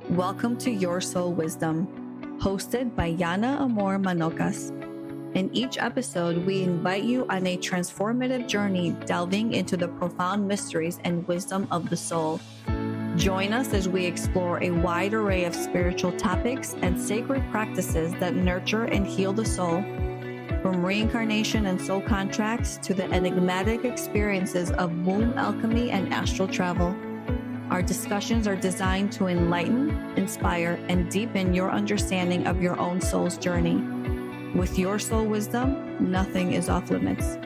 Welcome to Your Soul Wisdom, hosted by Yana Amor Manocas. In each episode, we invite you on a transformative journey delving into the profound mysteries and wisdom of the soul. Join us as we explore a wide array of spiritual topics and sacred practices that nurture and heal the soul, from reincarnation and soul contracts to the enigmatic experiences of womb alchemy and astral travel. Our discussions are designed to enlighten, inspire, and deepen your understanding of your own soul's journey. With Your Soul Wisdom, nothing is off limits.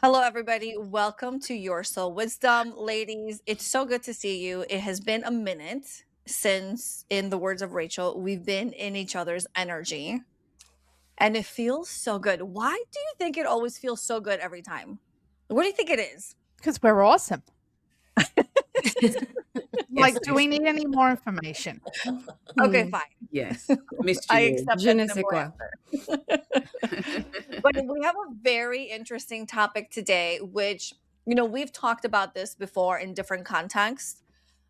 Hello, everybody. Welcome to Your Soul Wisdom. Ladies, it's so good to see you. It has been a minute since, in the words of Rachel, we've been in each other's energy. And it feels so good. Why do you think it always feels so good every time? What do you think it is? Because we're awesome. Yes, Do we need any more information? Okay, fine. Yes, Miss I Julie. accept Je ne that sais quoi. answer. But we have a very interesting topic today, which, we've talked about this before in different contexts.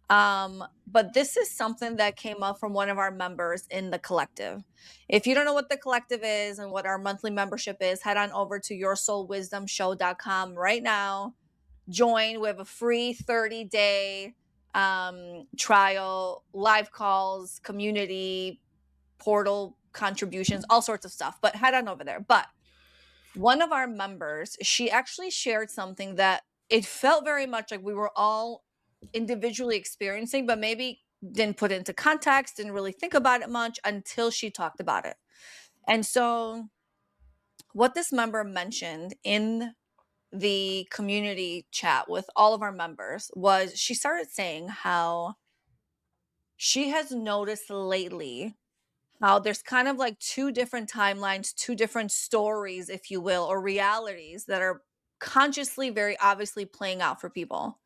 But this is something that came up from one of our members in the collective. If you don't know what the collective is and what our monthly membership is, head on over to yoursoulwisdomshow.com right now. Join. We have a free 30-day trial, live calls, community, portal contributions, all sorts of stuff. But head on over there. But one of our members, she actually shared something that it felt very much like we were all individually experiencing, but maybe didn't put it into context, didn't really think about it much until she talked about it. And so what this member mentioned in the community chat with all of our members was she started saying how she has noticed lately how there's kind of like two different timelines, two different stories, if you will, or realities that are consciously, very obviously playing out for people.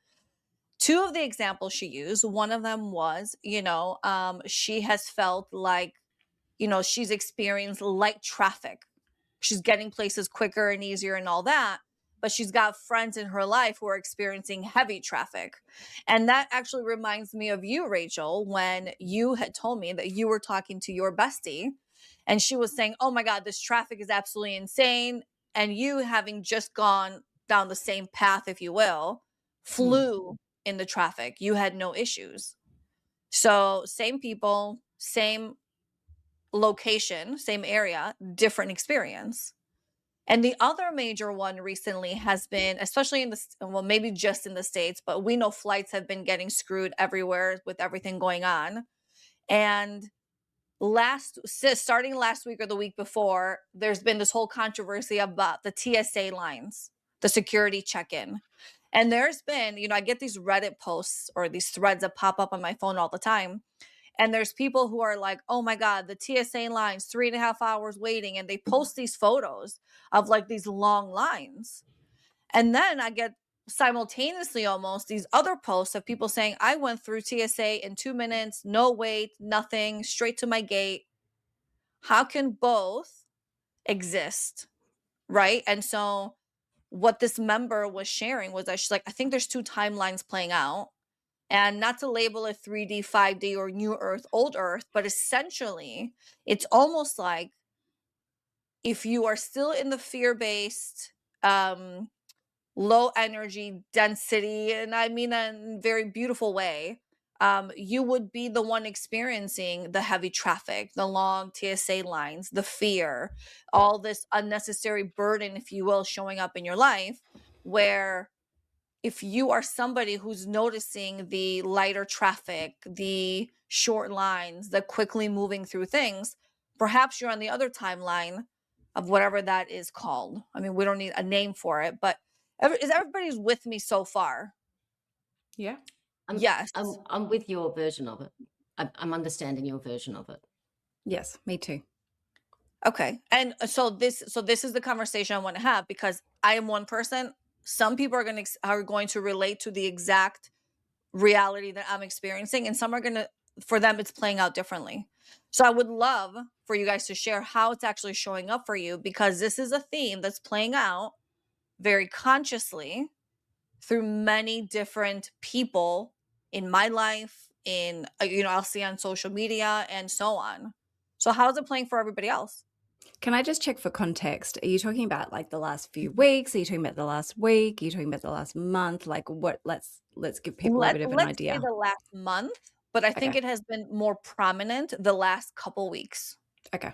Two of the examples she used, one of them was, she has felt like, she's experienced light traffic. She's getting places quicker and easier and all that. But she's got friends in her life who are experiencing heavy traffic. And that actually reminds me of you, Rachel, when you had told me that you were talking to your bestie and she was saying, oh my God, this traffic is absolutely insane. And you, having just gone down the same path, if you will, flew in the traffic. You had no issues. So same people, same location, same area, different experience. And the other major one recently has been, especially maybe just in the States, but we know flights have been getting screwed everywhere with everything going on. And starting last week or the week before, there's been this whole controversy about the TSA lines, the security check-in. And there's been, I get these Reddit posts or these threads that pop up on my phone all the time. And there's people who are like, oh my God, the TSA lines, 3.5 hours waiting. And they post these photos of like these long lines. And then I get simultaneously almost these other posts of people saying, I went through TSA in 2 minutes, no wait, nothing, straight to my gate. How can both exist? Right. And so what this member was sharing was that she's like, I think there's two timelines playing out. And not to label it 3D, 5D, or new Earth, old Earth, but essentially, it's almost like if you are still in the fear-based, low energy density, and I mean that in a very beautiful way, you would be the one experiencing the heavy traffic, the long TSA lines, the fear, all this unnecessary burden, if you will, showing up in your life, where if you are somebody who's noticing the lighter traffic, the short lines, the quickly moving through things, perhaps you're on the other timeline of whatever that is called. I mean, we don't need a name for it, but is everybody's with me so far? Yeah. Yes. I'm with your version of it. I'm understanding your version of it. Yes, me too. Okay. And so this is the conversation I want to have, because I am one person. Some people are going to relate to the exact reality that I'm experiencing, and some are going to, for them, it's playing out differently. So I would love for you guys to share how it's actually showing up for you, because this is a theme that's playing out very consciously through many different people in my life, in I'll see on social media and so on. So how is it playing for everybody else? Can I just check for context? Are you talking about like the last few weeks? Are you talking about the last week? Are you talking about the last month? Like what? Let's give people a bit of an Let's say idea. the last month, but I think Okay. it has been more prominent the last couple weeks, Okay.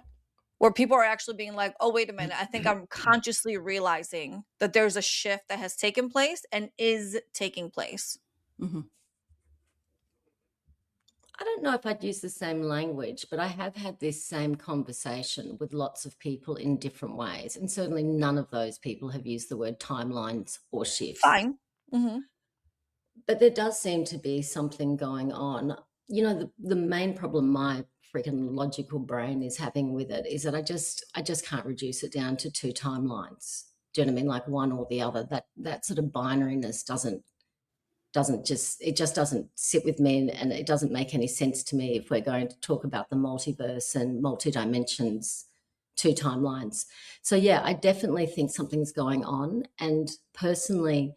where people are actually being like, oh, wait a minute, I think I'm consciously realizing that there's a shift that has taken place and is taking place. hmm I don't know if I'd use the same language, but I have had this same conversation with lots of people in different ways. And certainly none of those people have used the word timelines or shifts. Fine. Mm-hmm. But there does seem to be something going on. The main problem my freaking logical brain is having with it is that I just can't reduce it down to two timelines. Do you know what I mean? Like one or the other. That sort of binariness doesn't sit with me, and it doesn't make any sense to me if we're going to talk about the multiverse and multi-dimensions, two timelines. So yeah, I definitely think something's going on. And personally,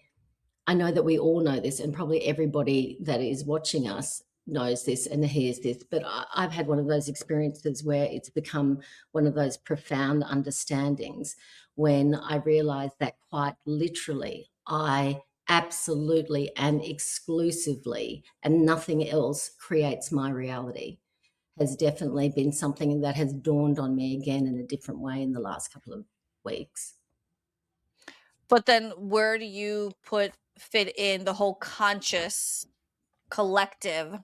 I know that we all know this, and probably everybody that is watching us knows this and hears this, but I've had one of those experiences where it's become one of those profound understandings when I realized that quite literally, I absolutely and exclusively, and nothing else creates my reality, has definitely been something that has dawned on me again in a different way in the last couple of weeks. But then where do you fit in the whole conscious collective,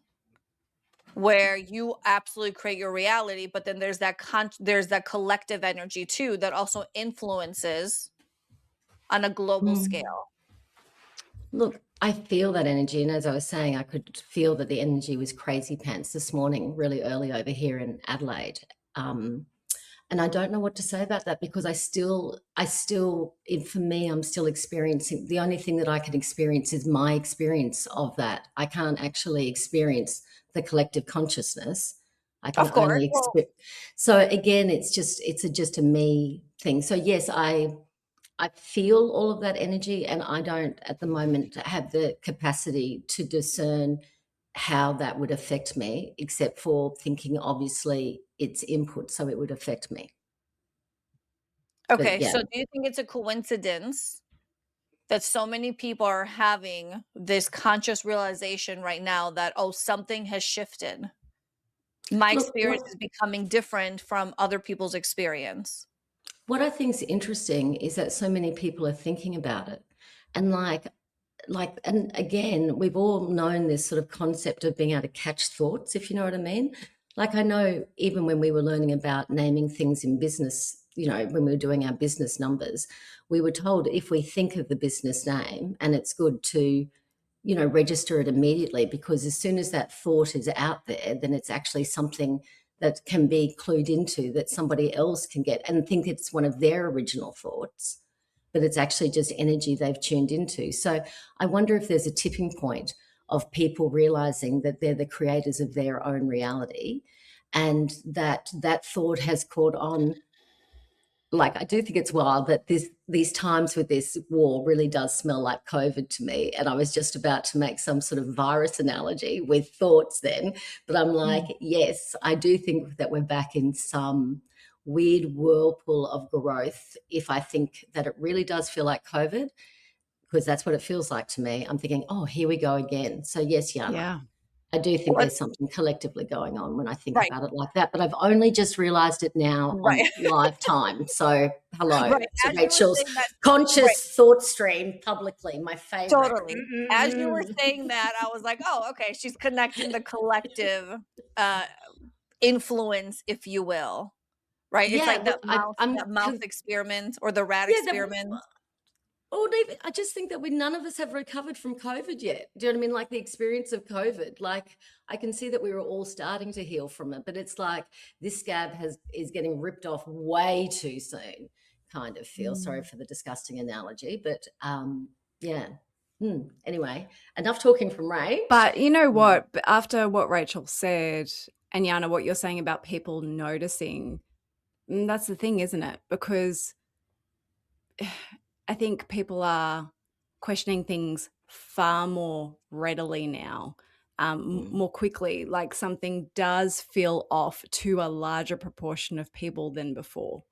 where you absolutely create your reality, but then there's that collective energy too that also influences on a global scale? Look, I feel that energy. And as I was saying, I could feel that the energy was crazy pants this morning, really early over here in Adelaide. And I don't know what to say about that, because for me, I'm still experiencing. The only thing that I can experience is my experience of that. I can't actually experience the collective consciousness. I can Of course. only experience. So again, it's just a me thing. So yes, I feel all of that energy, and I don't at the moment have the capacity to discern how that would affect me, except for thinking obviously it's input, so it would affect me. Okay, Yeah. so do you think it's a coincidence that so many people are having this conscious realization right now that, oh, something has shifted? My Look, experience is becoming different from other people's experience. what I think is interesting is that so many people are thinking about it, and and again, we've all known this sort of concept of being able to catch thoughts, if you know what I mean. Like, I know even when we were learning about naming things in business, when we were doing our business numbers, we were told if we think of the business name, and it's good to register it immediately, because as soon as that thought is out there, then it's actually something that can be clued into, that somebody else can get and think it's one of their original thoughts, but it's actually just energy they've tuned into. So I wonder if there's a tipping point of people realizing that they're the creators of their own reality, and that thought has caught on. Like, I do think it's wild that these times with this war really does smell like COVID to me. And I was just about to make some sort of virus analogy with thoughts then, but I'm like, yes, I do think that we're back in some weird whirlpool of growth. If I think that it really does feel like COVID, because that's what it feels like to me. I'm thinking, oh, here we go again. So yes, Yana, Yeah. I do think Well, there's something collectively going on when I think right, about it like that, but I've only just realized it now right, on live time. So hello right. to As you were Rachel's saying that, right, conscious thought stream publicly, my favorite. totally. As you were saying that, I was like, oh, okay, she's connecting the collective uh influence, if you will. Right? It's Yeah, like look, that mouth experiment or the rat yeah, experiment. or even, I just think that none of us have recovered from COVID yet. Do you know what I mean? Like the experience of COVID. Like, I can see that we were all starting to heal from it, but it's like this scab is getting ripped off way too soon. Kind of feel sorry for the disgusting analogy, but yeah. Anyway, enough talking from Ray. But you know what? After what Rachel said, And Yana, what you're saying about people noticing, that's the thing, isn't it? Because I think people are questioning things far more readily now, more quickly. Like something does feel off to a larger proportion of people than before.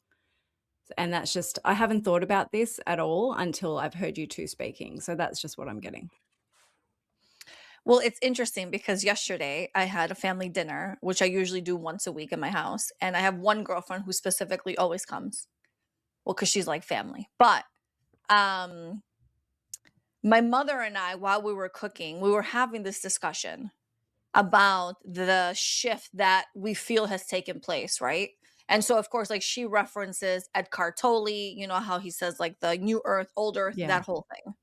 And that's just, I haven't thought about this at all until I've heard you two speaking. So that's just what I'm getting. Well, it's interesting because yesterday I had a family dinner, which I usually do once a week in my house. And I have one girlfriend who specifically always comes. Well, because she's like family. But my mother and I, while we were cooking, we were having this discussion about the shift that we feel has taken place, right? And so, of course, like she references Eckhart Tolle, you know, how he says like the new earth, old earth, Yeah. that whole thing.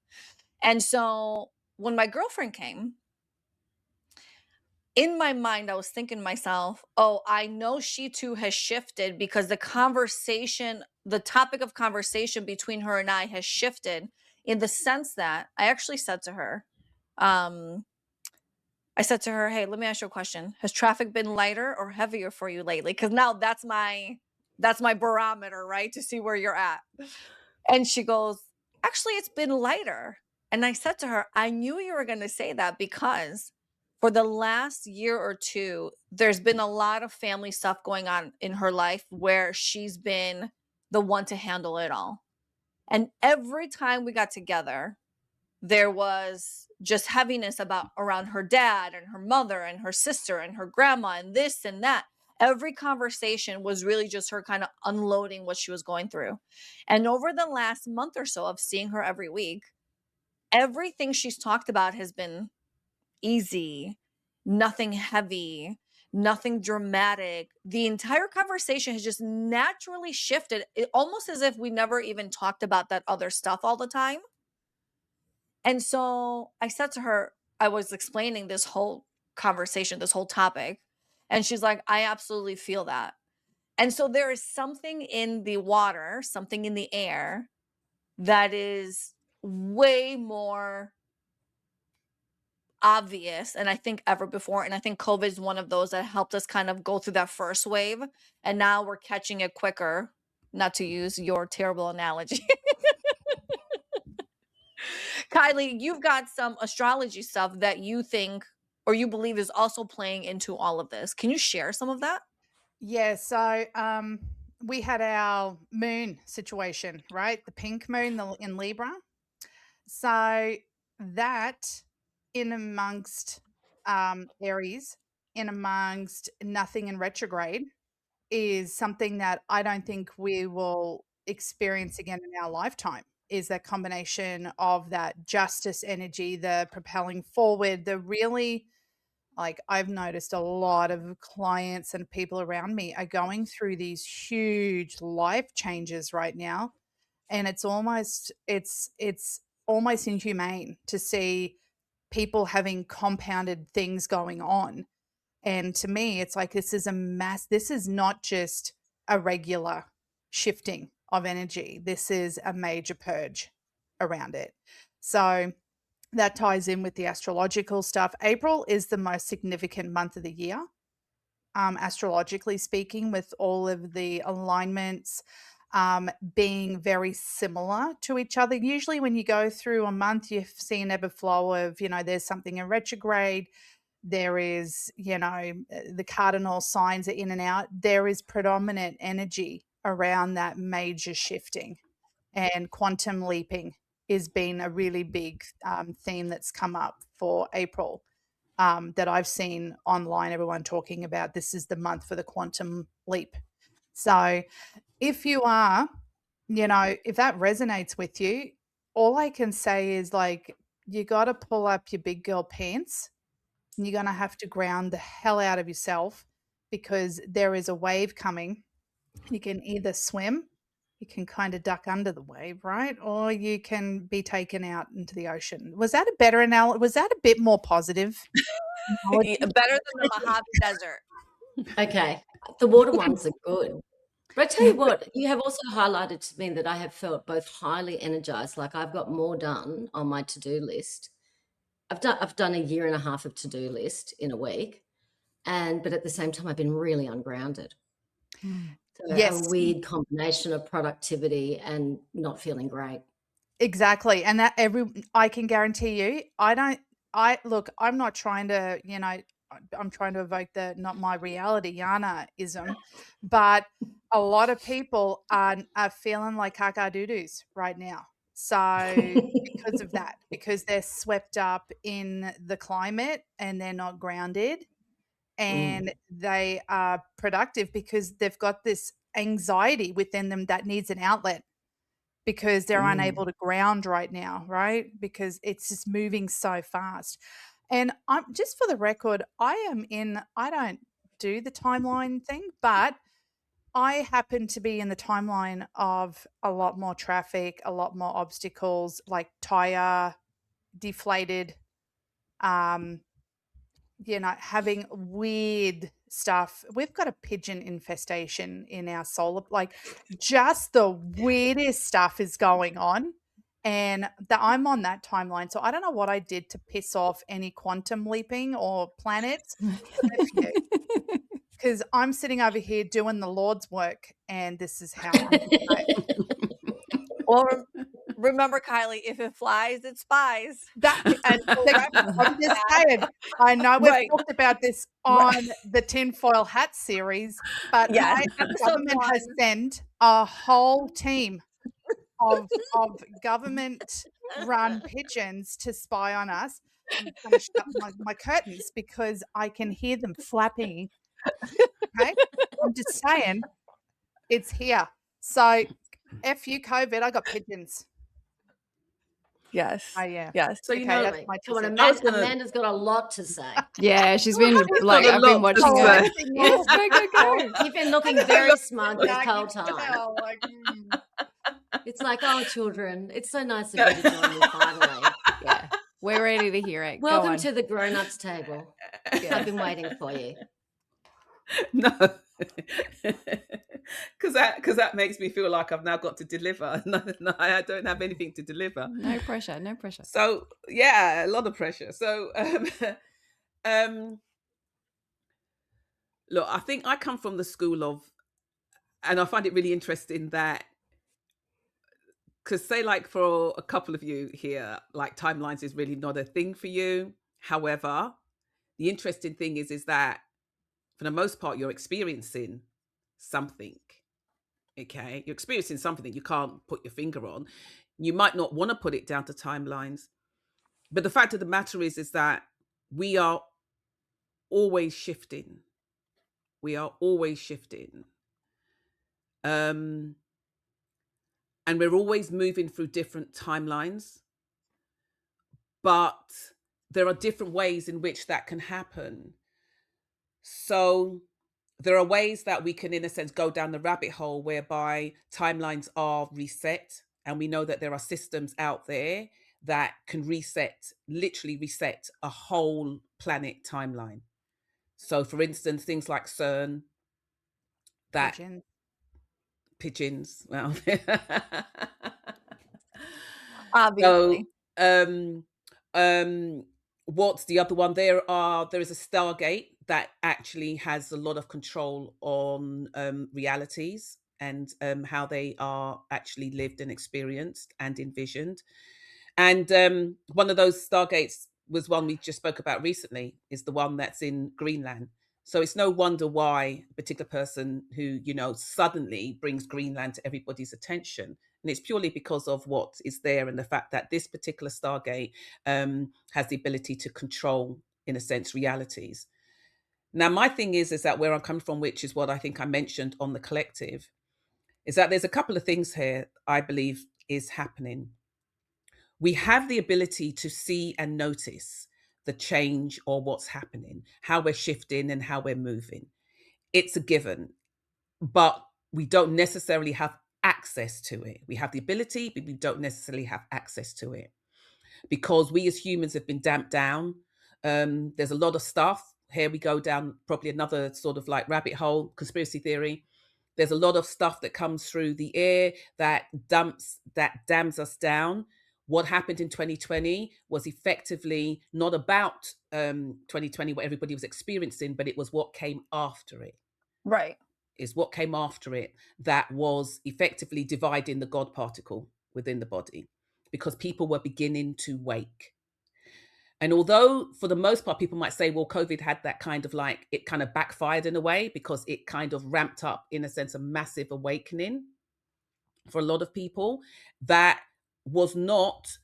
And so when my girlfriend came, in my mind, I was thinking to myself, oh, I know she too has shifted because the conversation, the topic of conversation between her and I has shifted in the sense that I actually said to her, hey, let me ask you a question. Has traffic been lighter or heavier for you lately? Because now that's my barometer, right? To see where you're at. And she goes, actually, it's been lighter. And I said to her, I knew you were going to say that because for the last year or two, there's been a lot of family stuff going on in her life where she's been the one to handle it all. And every time we got together, there was just heaviness around her dad and her mother and her sister and her grandma and this and that. Every conversation was really just her kind of unloading what she was going through. And over the last month or so of seeing her every week, everything she's talked about has been easy, nothing heavy, nothing dramatic. The entire conversation has just naturally shifted, almost as if we never even talked about that other stuff all the time. And so I said to her, I was explaining this whole conversation, this whole topic. And she's like, I absolutely feel that. And so there is something in the water, something in the air that is way more obvious, and I think ever before. And I think COVID is one of those that helped us kind of go through that first wave. And now we're catching it quicker, not to use your terrible analogy. Kylie, you've got some astrology stuff that you think or you believe is also playing into all of this. Can you share some of that? Yeah, so we had our moon situation, right? The pink moon in Libra. So that in amongst Aries, in amongst nothing in retrograde, is something that I don't think we will experience again in our lifetime. Is that combination of that justice energy, the propelling forward, the really, like, I've noticed a lot of clients and people around me are going through these huge life changes right now. And it's almost inhumane to see people having compounded things going on. And to me, it's like this is not just a regular shifting of energy. This is a major purge around it. So that ties in with the astrological stuff. April is the most significant month of the year, astrologically speaking, with all of the alignments being very similar to each other. Usually, when you go through a month, you see an ebb and flow of, there's something in retrograde. There is, the cardinal signs are in and out. There is predominant energy around that major shifting, and quantum leaping has been a really big theme that's come up for April that I've seen online. Everyone talking about this is the month for the quantum leap. So if you are, if that resonates with you, all I can say is like, you got to pull up your big girl pants and you're going to have to ground the hell out of yourself because there is a wave coming. You can either swim, you can kind of duck under the wave, right? Or you can be taken out into the ocean. Was that a better analogy? Was that a bit more positive? Better than the Mojave Desert. Okay, the water ones are good. But I tell you what, you have also highlighted to me that I have felt both highly energized, like I've got more done on my to-do list. I've done a year and a half of to-do list in a week. but at the same time, I've been really ungrounded. Mm. So a Yes, weird combination of productivity and not feeling great. exactly. And that I can guarantee you, look, I'm not trying to, I'm trying to evoke the not my reality, Yana-ism, but a lot of people are feeling like caca-doo-doos right now. So because of that, because they're swept up in the climate and they're not grounded and they are productive because they've got this anxiety within them that needs an outlet because they're unable to ground right now, right? Because it's just moving so fast. And I'm just for the record, I don't do the timeline thing, but I happen to be in the timeline of a lot more traffic, a lot more obstacles, like tire deflated, um, having weird stuff. We've got a pigeon infestation in our solar, like just the weirdest stuff is going on. And I'm on that timeline. So I don't know what I did to piss off any quantum leaping or planets, because I'm sitting over here doing the Lord's work, and this is how I'm Well, remember, Kylie, if it flies, it spies. that. And so I'm just saying. I know we've Right. talked about this Right. on the tinfoil hat series, but Yes, my episode government has 1. sent a whole team of government run pigeons to spy on us. I'm going to shut my curtains because I can hear them flapping. Okay, I'm just saying it's here. So, F you, COVID. I got pigeons. Yes. Oh yeah. Yes. So Okay, that's totally. my Come on, two-cents. Amanda's got a lot to say. Yeah, she's been It's like, not a I've been lot to watching her. say. Yes, go, go, go. You've been looking very smug this Like, whole you can time. tell, like, It's like, oh, children, it's so nice of you to join me finally. Yeah, we're ready to hear it. Go Welcome on. to the grown-ups table. I've been waiting for you. No, because that makes me feel like I've now got to deliver. No, I don't have anything to deliver. No pressure, no pressure. So yeah, a lot of pressure. So look, I think I come from the school of, and I find it really interesting that, because say like for a couple of you here, like timelines is really not a thing for you. However, the interesting thing is that for the most part, you're experiencing something. Okay, you're experiencing something that you can't put your finger on. You might not want to put it down to timelines, but the fact of the matter is that we are always shifting. We are always shifting. And we're always moving through different timelines, but there are different ways in which that can happen. So there are ways that we can, in a sense, go down the rabbit hole whereby timelines are reset. And we know that there are systems out there that can literally reset a whole planet timeline. So, for instance, things like CERN, that pigeon. pigeons, well, Obviously. so, what's the other one? There is a Stargate that actually has a lot of control on realities and how they are actually lived and experienced and envisioned. And one of those Stargates was one we just spoke about recently, is the one that's in Greenland. So it's no wonder why a particular person who, suddenly brings Greenland to everybody's attention. And it's purely because of what is there and the fact that this particular Stargate has the ability to control, in a sense, realities. Now, my thing is that where I'm coming from, which is what I think I mentioned on the collective, is that there's a couple of things here I believe is happening. We have the ability to see and notice the change or what's happening, how we're shifting and how we're moving. It's a given, but we don't necessarily have access to it. We have the ability, but we don't necessarily have access to it because we as humans have been damped down. There's a lot of stuff. Here we go down probably another sort of like rabbit hole, conspiracy theory. There's a lot of stuff that comes through the air that dams us down. What happened in 2020 was effectively not about 2020, what everybody was experiencing, but it was what came after it. Right. Is what came after it that was effectively dividing the God particle within the body, because people were beginning to wake. And although for the most part, people might say, well, COVID had that kind of like, it kind of backfired in a way because it kind of ramped up, in a sense, a massive awakening for a lot of people. That was not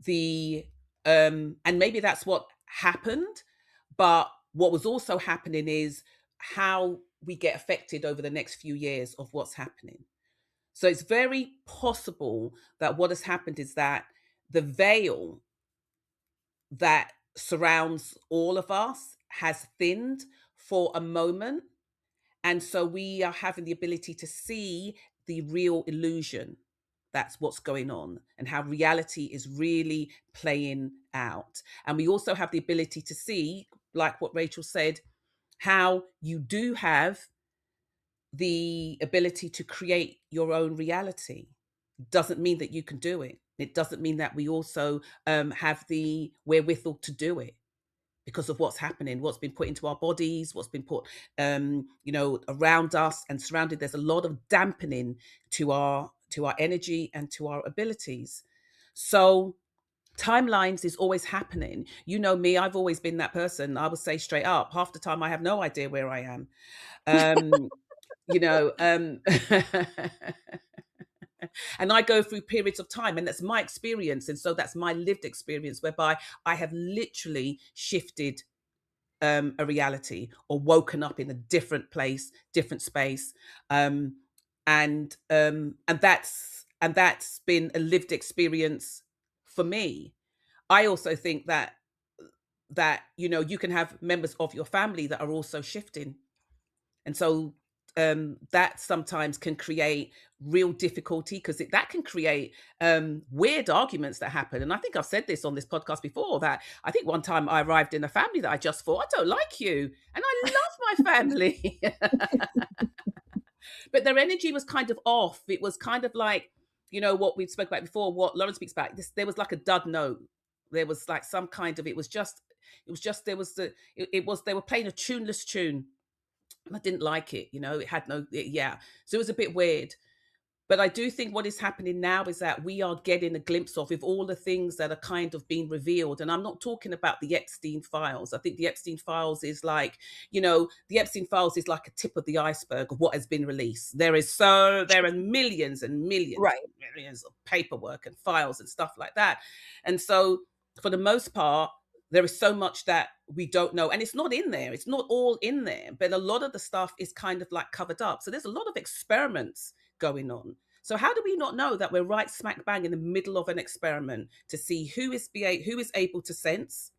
the, and maybe that's what happened. But what was also happening is how we get affected over the next few years of what's happening. So it's very possible that what has happened is that the veil that surrounds all of us has thinned for a moment. And so we are having the ability to see the real illusion. That's what's going on, and how reality is really playing out. And we also have the ability to see, like what Rachel said, how you do have the ability to create your own reality. Doesn't mean that you can do it. It doesn't mean that we also have the wherewithal to do it, because of what's happening, what's been put into our bodies, what's been put, around us and surrounded. There's a lot of dampening to our energy and to our abilities. So timelines is always happening. You know me, I've always been that person. I will say straight up, half the time I have no idea where I am. Um, you know, and I go through periods of time, and that's my experience. And so that's my lived experience, whereby I have literally shifted a reality, or woken up in a different place, different space, and that's been a lived experience for me. I also think that you can have members of your family that are also shifting, and so that sometimes can create real difficulty, because that can create weird arguments that happen. And I think I've said this on this podcast before, that I think one time I arrived in a family that I just thought, I don't like you, and I love my family. But their energy was kind of off. It was kind of like, what we spoke about before, what Lauren speaks about. There was like a dud note. There was like some kind of, there was they were playing a tuneless tune. I didn't like it. It had yeah. So it was a bit weird. But I do think what is happening now is that we are getting a glimpse of, with all the things that are kind of being revealed. And I'm not talking about the Epstein files. I think the Epstein files is like, the Epstein files is like a tip of the iceberg of what has been released. There are millions and millions, Right. millions of paperwork and files and stuff like that. And so for the most part, there is so much that we don't know, and it's not in there. It's not all in there, but a lot of the stuff is kind of like covered up. So there's a lot of experiments going on. So how do we not know that we're right smack bang in the middle of an experiment to see who is able to sense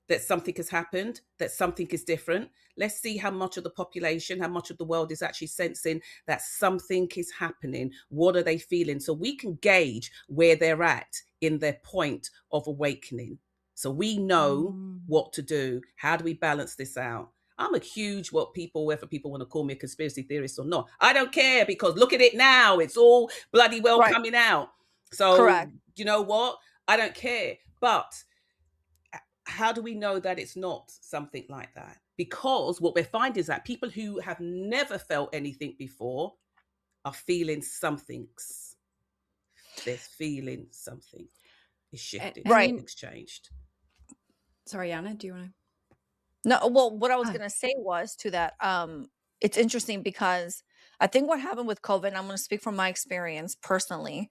that something has happened, that something is different? Let's see how much of the population, how much of the world is actually sensing that something is happening. What are they feeling? So we can gauge where they're at in their point of awakening. So we know what to do. How do we balance this out? I'm a huge whether people want to call me a conspiracy theorist or not, I don't care, because look at it now. It's all bloody well Right. coming out. So Correct. you know what? I don't care. But how do we know that it's not something like that? Because what we find is that people who have never felt anything before are feeling something. They're feeling something is shifted, Right. exchanged. Sorry, Anna, do you want to? No, well, what I was Oh. gonna say was to that, it's interesting because I think what happened with COVID, and I'm gonna speak from my experience personally.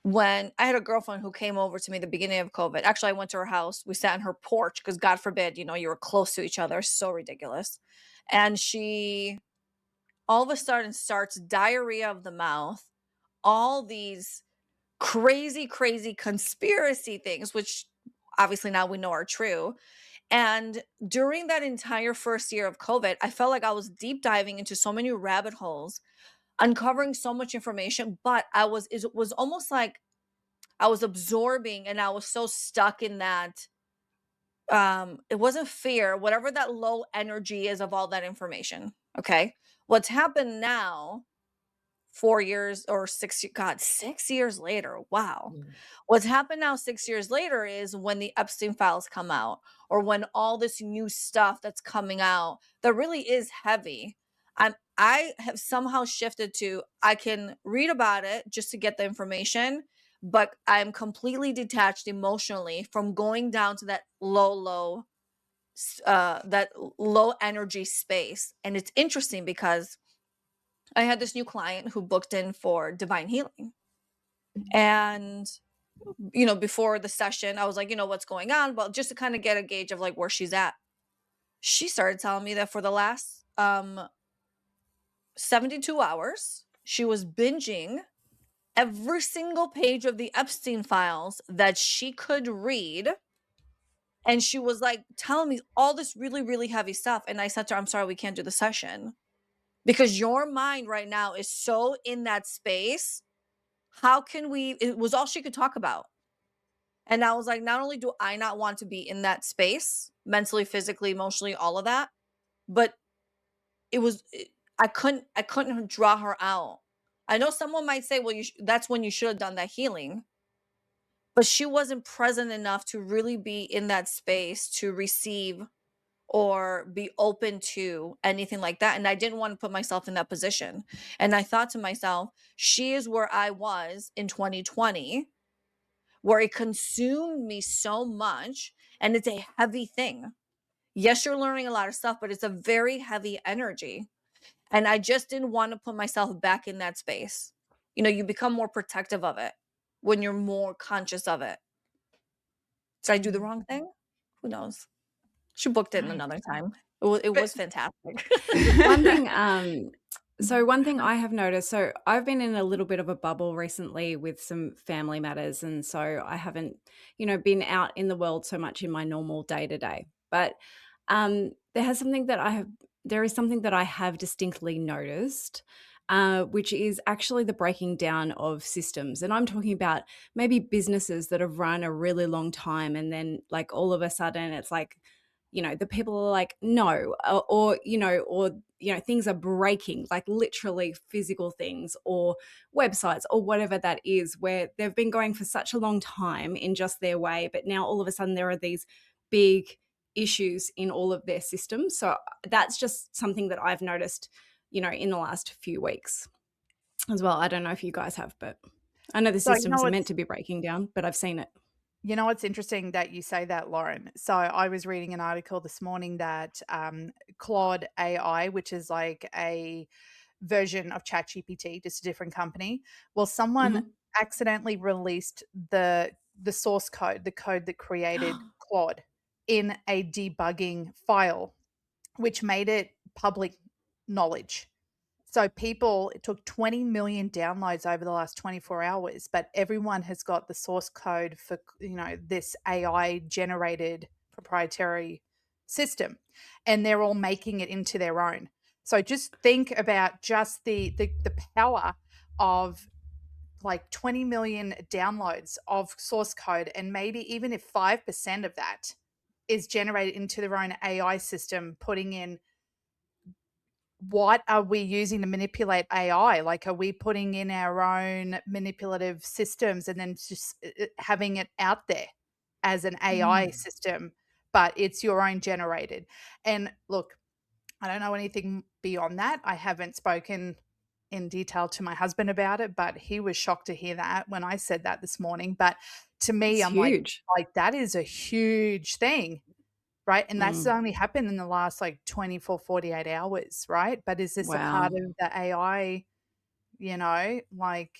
When I had a girlfriend who came over to me the beginning of COVID. Actually, I went to her house. We sat on her porch because God forbid, you were close to each other. So ridiculous. And she all of a sudden starts diarrhea of the mouth, all these crazy, crazy conspiracy things, which obviously now we know are true. And during that entire first year of COVID, I felt like I was deep diving into so many rabbit holes, uncovering so much information, but it was almost like I was absorbing, and I was so stuck in that. It wasn't fear, whatever that low energy is of all that information. Okay. What's happened now 4 years or 6 years later. Wow. Mm. What's happened now 6 years later is when the Epstein files come out, or when all this new stuff that's coming out that really is heavy. I have somehow shifted to, I can read about it just to get the information, but I'm completely detached emotionally from going down to that low energy space. And it's interesting because I had this new client who booked in for divine healing. And, before the session, I was like, what's going on? Well, just to kind of get a gauge of like where she's at. She started telling me that for the last 72 hours, she was binging every single page of the Epstein files that she could read. And she was like telling me all this really, really heavy stuff. And I said to her, I'm sorry, we can't do the session because your mind right now is so in that space. How can we? It was all she could talk about. And I was like, not only do I not want to be in that space, mentally, physically, emotionally, all of that, but I couldn't draw her out. I know someone might say, well, that's when you should have done that healing, but she wasn't present enough to really be in that space to receive or be open to anything like that. And I didn't want to put myself in that position. And I thought to myself, she is where I was in 2020, where it consumed me so much. And it's a heavy thing. Yes, you're learning a lot of stuff, but it's a very heavy energy. And I just didn't want to put myself back in that space. You become more protective of it when you're more conscious of it. Did I do the wrong thing? Who knows? She booked it Right. another time. It But was fantastic. One thing, one thing I have noticed, so I've been in a little bit of a bubble recently with some family matters, and so I haven't, been out in the world so much in my normal day to day. But there is something that I have distinctly noticed, which is actually the breaking down of systems, and I'm talking about maybe businesses that have run a really long time, and then like all of a sudden it's like, the people are like, no, or things are breaking, like literally physical things or websites or whatever that is, where they've been going for such a long time in just their way. But now all of a sudden there are these big issues in all of their systems. So that's just something that I've noticed, in the last few weeks as well. I don't know if you guys have, but I know the So, systems are meant to be breaking down, but I've seen it. it's interesting that you say that, Lauren. So I was reading an article this morning that Claude AI, which is like a version of ChatGPT, just a different company. Well, someone Mhm. accidentally released the source code, the code that created Claude, in a debugging file, which made it public knowledge. So it took 20 million downloads over the last 24 hours, but everyone has got the source code for, this AI generated proprietary system, and they're all making it into their own. So just think about just the power of like 20 million downloads of source code, and maybe even if 5% of that is generated into their own AI system, putting in what are we using to manipulate AI? Like, are we putting in our own manipulative systems and then just having it out there as an AI Mm. system, but it's your own generated? And look, I don't know anything beyond that. I haven't spoken in detail to my husband about it, but he was shocked to hear that when I said that this morning. But to me, It's I'm like, huge. that is a huge thing. Right, and that's Mm. only happened in the last, like, 24, 48 hours, right? But is this a part Wow. of the AI, like,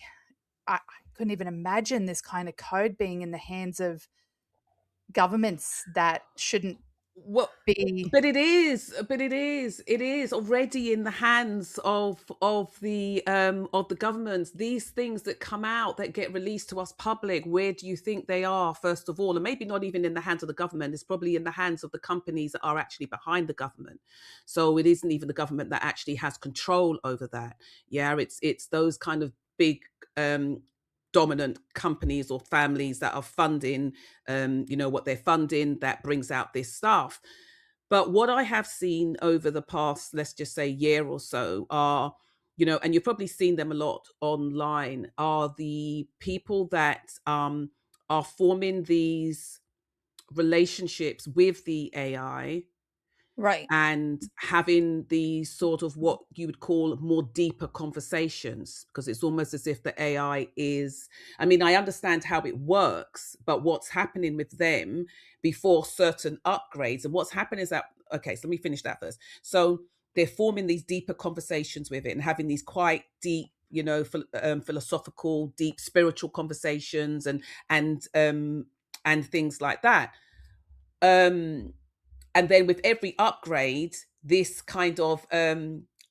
I couldn't even imagine this kind of code being in the hands of governments that shouldn't Well, be. but it is already in the hands of the governments. These things that come out that get released to us public, where do you think they are, first of all? And maybe not even in the hands of the government, it's probably in the hands of the companies that are actually behind the government. So it isn't even the government that actually has control over that. Yeah, it's those kind of big dominant companies or families that are funding what they're funding, that brings out this stuff. But what I have seen over the past, let's just say, year or so, are and you've probably seen them a lot online, are the people that are forming these relationships with the AI Right. and having the sort of what you would call more deeper conversations, because it's almost as if the AI is, I mean, I understand how it works, but what's happening with them before certain upgrades, and what's happening is that, okay, so let me finish that first. So they're forming these deeper conversations with it and having these quite deep, philosophical, deep spiritual conversations, and things like that. um and then with every upgrade, this kind of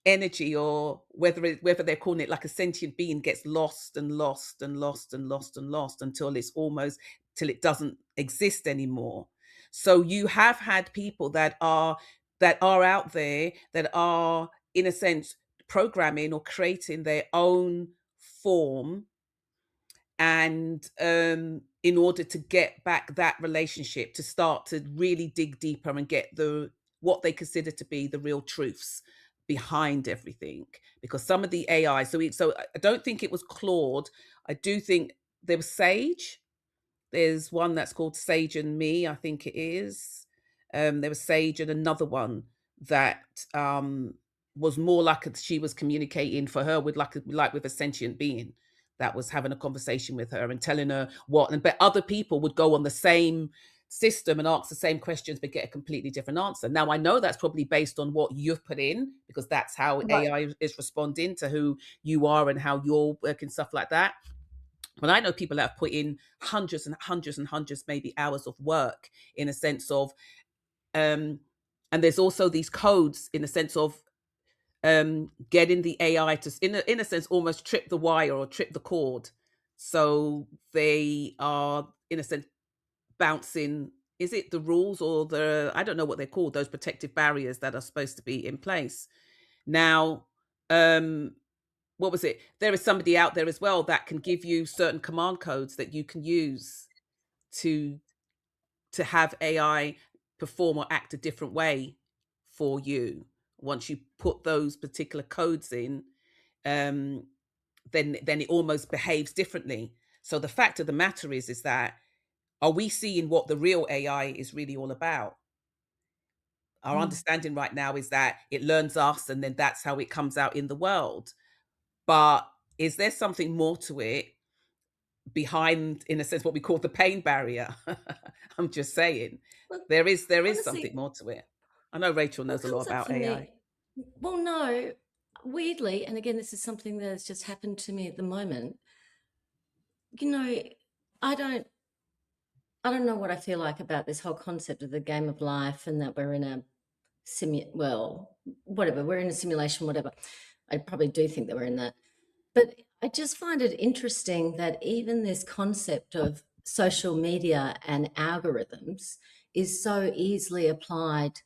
energy, or whether they're calling it like a sentient being, gets lost and lost and lost and lost and lost until it's almost, till it doesn't exist anymore. So you have had people that are out there, that are, in a sense, programming or creating their own form, and in order to get back that relationship, to start to really dig deeper and get what they consider to be the real truths behind everything. Because some of the AI, so I don't think it was Claude. I do think there was Sage. There's one that's called Sage and Me, I think it is. There was Sage and another one that was more like she was communicating for her with, like with a sentient being that was having a conversation with her and telling her what. And but other people would go on the same system and ask the same questions but get a completely different answer. Now I know that's probably based on what you've put in, because that's how Right. AI is responding to who you are and how you're working, stuff like that. But I know people that have put in hundreds and hundreds and hundreds, maybe hours of work, in a sense of, um, and there's also these codes in the sense of getting the AI to, in a sense, almost trip the wire or trip the cord. So they are, in a sense, bouncing. Is it the rules or I don't know what they're called, those protective barriers that are supposed to be in place. Now, what was it? There is somebody out there as well that can give you certain command codes that you can use to have AI perform or act a different way for you. Once you put those particular codes in, um, then it almost behaves differently. So the fact of the matter is that, are we seeing what the real AI is really all about? Our Mm. understanding right now is that it learns us, and then that's how it comes out in the world. But is there something more to it behind, in a sense, what we call the pain barrier? I'm just saying, Well, there is something honestly, more to it. I know Rachel knows what a lot comes up about for AI. me, well, no, weirdly, and again, this is something that has just happened to me at the moment. You know, I don't I don't know what I feel like about this whole concept of the game of life, and that we're in a well, whatever, we're in a simulation, whatever. I probably do think that we're in that. But I just find it interesting that even this concept of social media and algorithms is so easily applied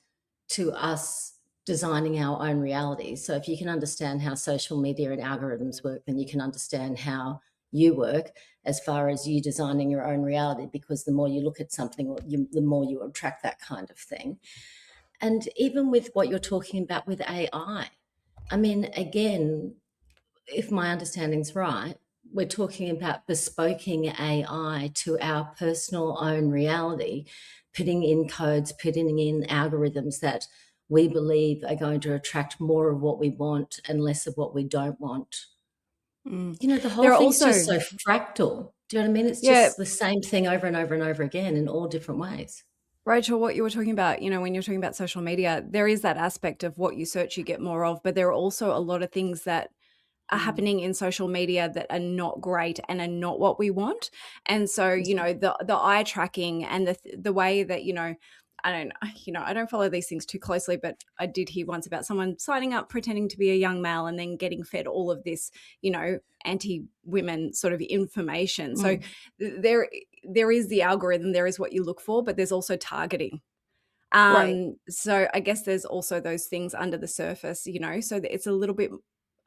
to us designing our own reality. So if you can understand how social media and algorithms work, then you can understand how you work as far as you designing your own reality, because the more you look at something, the more you attract that kind of thing. And even with what you're talking about with AI, I mean, again, if my understanding's right, we're talking about bespoking AI to our personal own reality, putting in codes, putting in algorithms that we believe are going to attract more of what we want and less of what we don't want. Mm. The whole There are thing's just also, so fractal. Do you know what I mean? It's yeah, just the same thing over and over and over again in all different ways. Rachel, what you were talking about, when you're talking about social media, there is that aspect of what you search, you get more of, but there are also a lot of things that are Mm. happening in social media that are not great and are not what we want. And so, the eye tracking and the way that, I don't follow these things too closely, but I did hear once about someone signing up pretending to be a young male and then getting fed all of this, anti-women sort of information. So Mm. there is the algorithm, there is what you look for, but there's also targeting. Right. So I guess there's also those things under the surface, so that it's a little bit,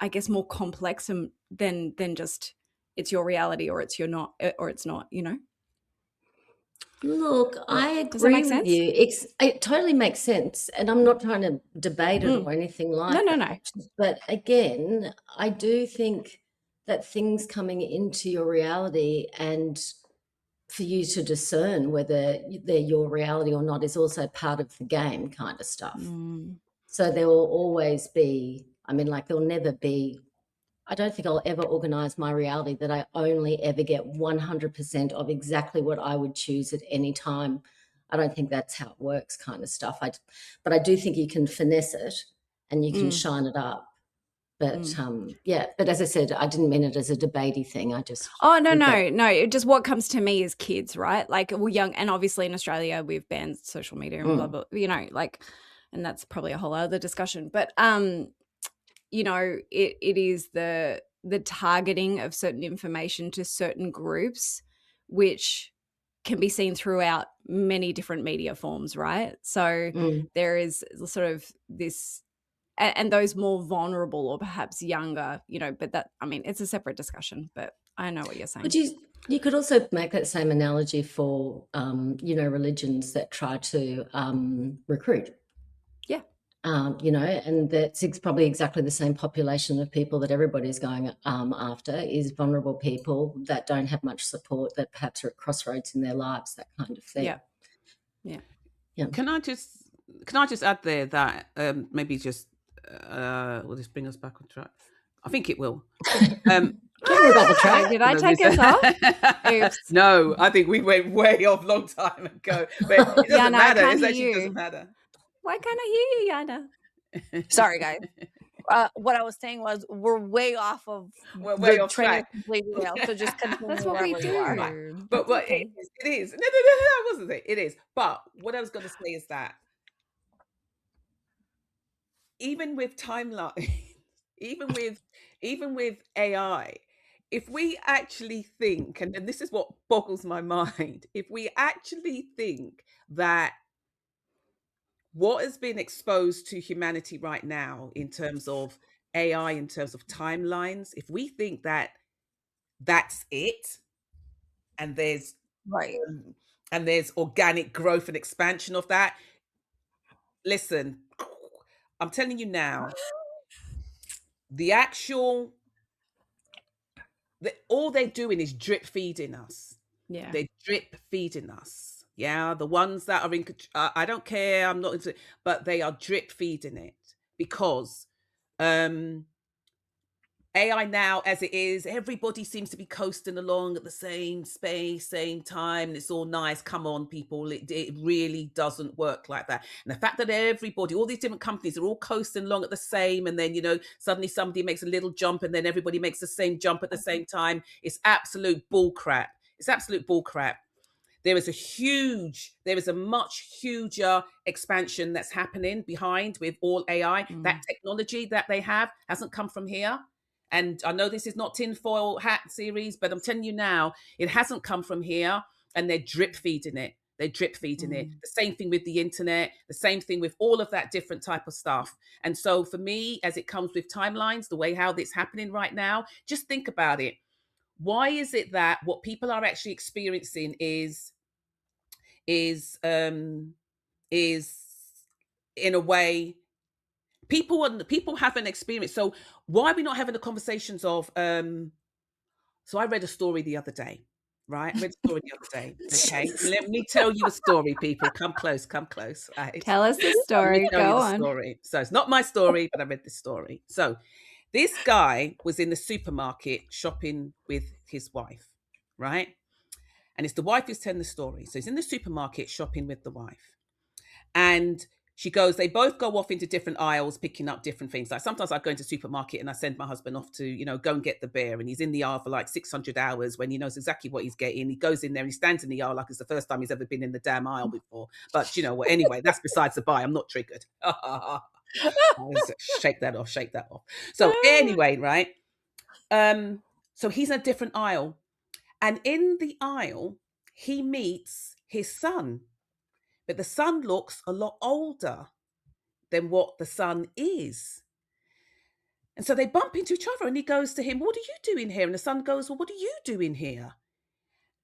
I guess, more complex than just it's your reality or it's not, or it's not. Look, I Does that agree make with sense? you. It totally makes sense, and I'm not trying to debate it or anything No, like no, that. no. But again, I do think that things coming into your reality and for you to discern whether they're your reality or not is also part of the game kind of stuff. Mm. So there will always be, I mean, like there'll never be, I don't think I'll ever organize my reality that I only ever get 100% of exactly what I would choose at any time. I don't think that's how it works kind of stuff. But I do think you can finesse it and you can Mm. shine it up. But Mm. yeah, but as I said, I didn't mean it as a debatey thing. I just Oh, no, think that, no, no. It just what comes to me is kids, right? Like we're young, and obviously in Australia we've banned social media and blah blah. Like, and that's probably a whole other discussion. But it is the targeting of certain information to certain groups, which can be seen throughout many different media forms, right? So there is sort of this, and those more vulnerable or perhaps younger, but that, I mean, it's a separate discussion, but I know what you're saying. But you could also make that same analogy for, religions that try to recruit. Yeah. And that's probably exactly the same population of people that everybody's going after is vulnerable people that don't have much support, that perhaps are at crossroads in their lives, that kind of thing. Yeah. Can I just add there that maybe just will this bring us back on track? I think it will. Talking about the track. Did I take us off? Oops. No, I think we went way off long time ago. But it doesn't Yana, I matter. can't It hear actually you. doesn't matter. Why can't I hear you, Yana? Sorry, guys. What I was saying was we're way off of We're way the off train track. is completely derailed. So just continue That's what we wherever you are. do. But That's okay. it is. No, that wasn't it. It is. But what I was going to say is that even with timeline, even with AI, if we actually think, and this is what boggles my mind, if we actually think that what has been exposed to humanity right now in terms of AI, in terms of timelines, if we think that that's it, and Right. there's organic growth and expansion of that, listen, I'm telling you now, the actual all they're doing is drip feeding us. Yeah. They're drip feeding us. Yeah, the ones that are in, I don't care. I'm not into, but they are drip feeding it because AI now, as it is, everybody seems to be coasting along at the same space, same time. It's all nice. Come on, people. It really doesn't work like that. And the fact that everybody, all these different companies are all coasting along at the same, and then, suddenly somebody makes a little jump and then everybody makes the same jump at the same time. It's absolute bull crap. It's absolute bull crap. There is a much huger expansion that's happening behind with all AI. That technology that they have hasn't come from here. And I know this is not tinfoil hat series, but I'm telling you now, it hasn't come from here, and they're drip feeding it. They're drip feeding it. The same thing with the internet, the same thing with all of that different type of stuff. And so for me, as it comes with timelines, the way how it's happening right now, just think about it. Why is it that what people are actually experiencing is in a way people have an experience? So why are we not having the conversations of so I read a story the other day, right? I read a story the other day. Okay. Let me tell you a story, people. Come close, right? Tell us the Let me story. tell you Go the on. story. So it's not my story, but I read this story. So this guy was in the supermarket shopping with his wife, right? And it's the wife who's telling the story. So he's in the supermarket shopping with the wife. And they both go off into different aisles, picking up different things. Like sometimes I go into supermarket and I send my husband off to, go and get the beer. And he's in the aisle for like 600 hours when he knows exactly what he's getting. He goes in there and he stands in the aisle like it's the first time he's ever been in the damn aisle before. But you know what? Anyway, that's besides the by. I'm not triggered. Shake that off. So anyway, right? So he's in a different aisle. And in the aisle, he meets his son. But the son looks a lot older than what the son is. And so they bump into each other and he goes to him, "What are you doing here?" And the son goes, "Well, what are you doing here?"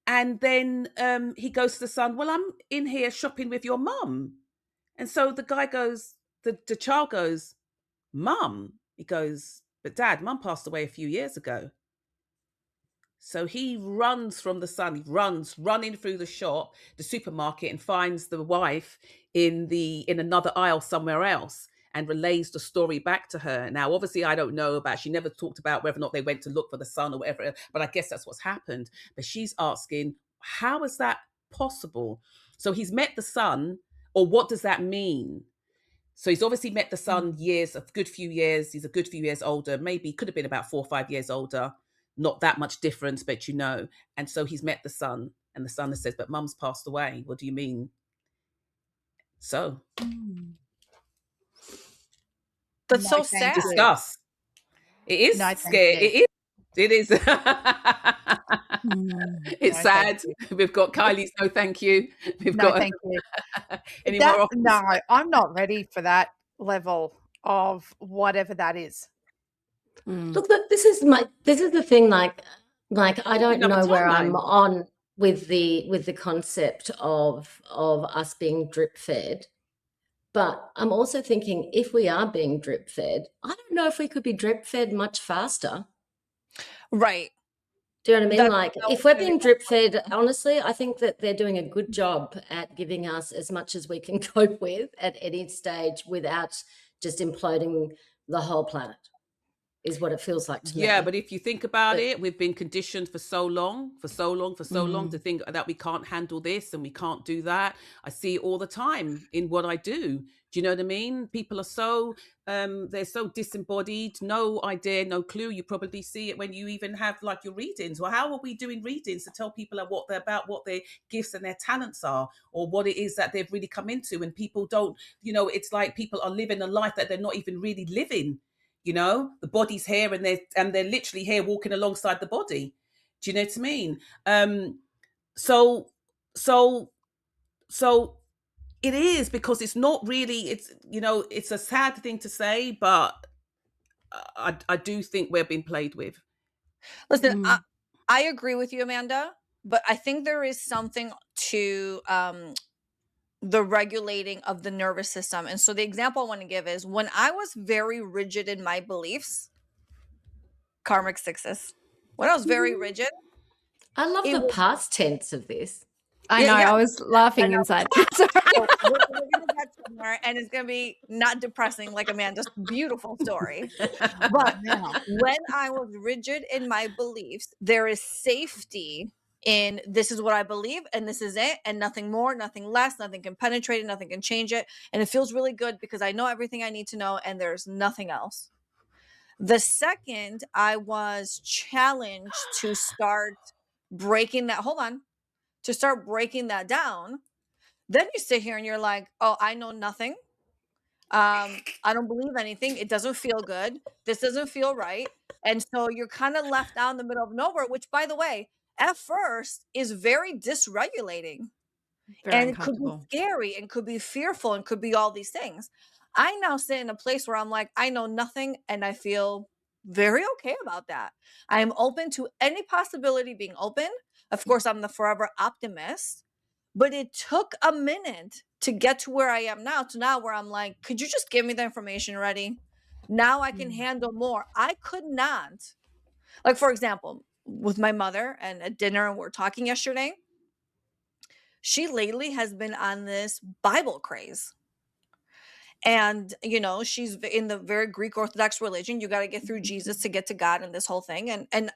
And then he goes to the son, well, I'm in here shopping with your mum. And so the guy goes, the child goes, Mum? He goes, but Dad, Mum passed away a few years ago. So he runs from the son. He runs, running through the shop, the supermarket, and finds the wife in another aisle somewhere else, and relays the story back to her. Now, obviously, I don't know about. She never talked about whether or not they went to look for the son or whatever. But I guess that's what's happened. But she's asking, how is that possible? So he's met the son, or what does that mean? So he's obviously met the son years, a good few years. He's a good few years older. Maybe could have been about 4 or 5 years older. Not that much difference, but And so he's met the son, and the son says, "But Mum's passed away. What do you mean?" So That's No, so thank sad. you. discuss. It is No, thank scary. you. It is. It is. It's No, thank sad. you. We've got Kylie's no thank you. We've No, got thank you. any That more offers? no, I'm not ready for that level of whatever that is. Look, this is the thing. Like I don't Another know where I'm timeline. on with the concept of us being drip fed, but I'm also thinking if we are being drip fed, I don't know if we could be drip fed much faster. Right. Do you know what I mean? That's Like, that was if we're gonna be being my drip fed, honestly, I think that they're doing a good job at giving us as much as we can cope with at any stage without just imploding the whole planet, is what it feels like to Yeah, me. but if you think about But it, we've been conditioned for so long, to think that we can't handle this and we can't do that. I see it all the time in what I do. Do you know what I mean? People are so they're so disembodied, no idea, no clue. You probably see it when you even have like your readings. Well, how are we doing readings to tell people what they're about, what their gifts and their talents are, or what it is that they've really come into? And people don't, it's like people are living a life that they're not even really living. The body's here, and they're literally here walking alongside the body. Do you know what I mean? So so so it is, because it's not really, it's a sad thing to say, but I do think we're being played with. Listen, I agree with you, Amanda, but I think there is something to the regulating of the nervous system. And so the example I want to give is when I was very rigid in my beliefs, karmic sixes. When I was very rigid, I love it the was past tense of this. I know. yeah. I was laughing know. inside. Sorry. So we're gonna get somewhere, and it's gonna be not depressing like Amanda's beautiful story. But Now, when I was rigid in my beliefs, there is safety in this is what I believe, and this is it, and nothing more, nothing less, nothing can penetrate it, nothing can change it. And it feels really good because I know everything I need to know, and there's nothing else. The second I was challenged to start breaking that, hold on, to start breaking that down, then you sit here and you're like, oh, I know nothing. I don't believe anything. It doesn't feel good. This doesn't feel right. And so you're kind of left out in the middle of nowhere, which, by the way, at first is very dysregulating. Very And it could be uncomfortable. scary and could be fearful and could be all these things. I now sit in a place where I'm like, I know nothing and I feel very okay about that. I am open to any possibility being open. Of course, I'm the forever optimist, but it took a minute to get to where I am now, to now where I'm like, could you just give me the information ready? Now I can handle more. I could not, like, for example, with my mother and at dinner, and we're talking yesterday, she lately has been on this Bible craze. And, she's in the very Greek Orthodox religion. You got to get through Jesus to get to God and this whole thing. And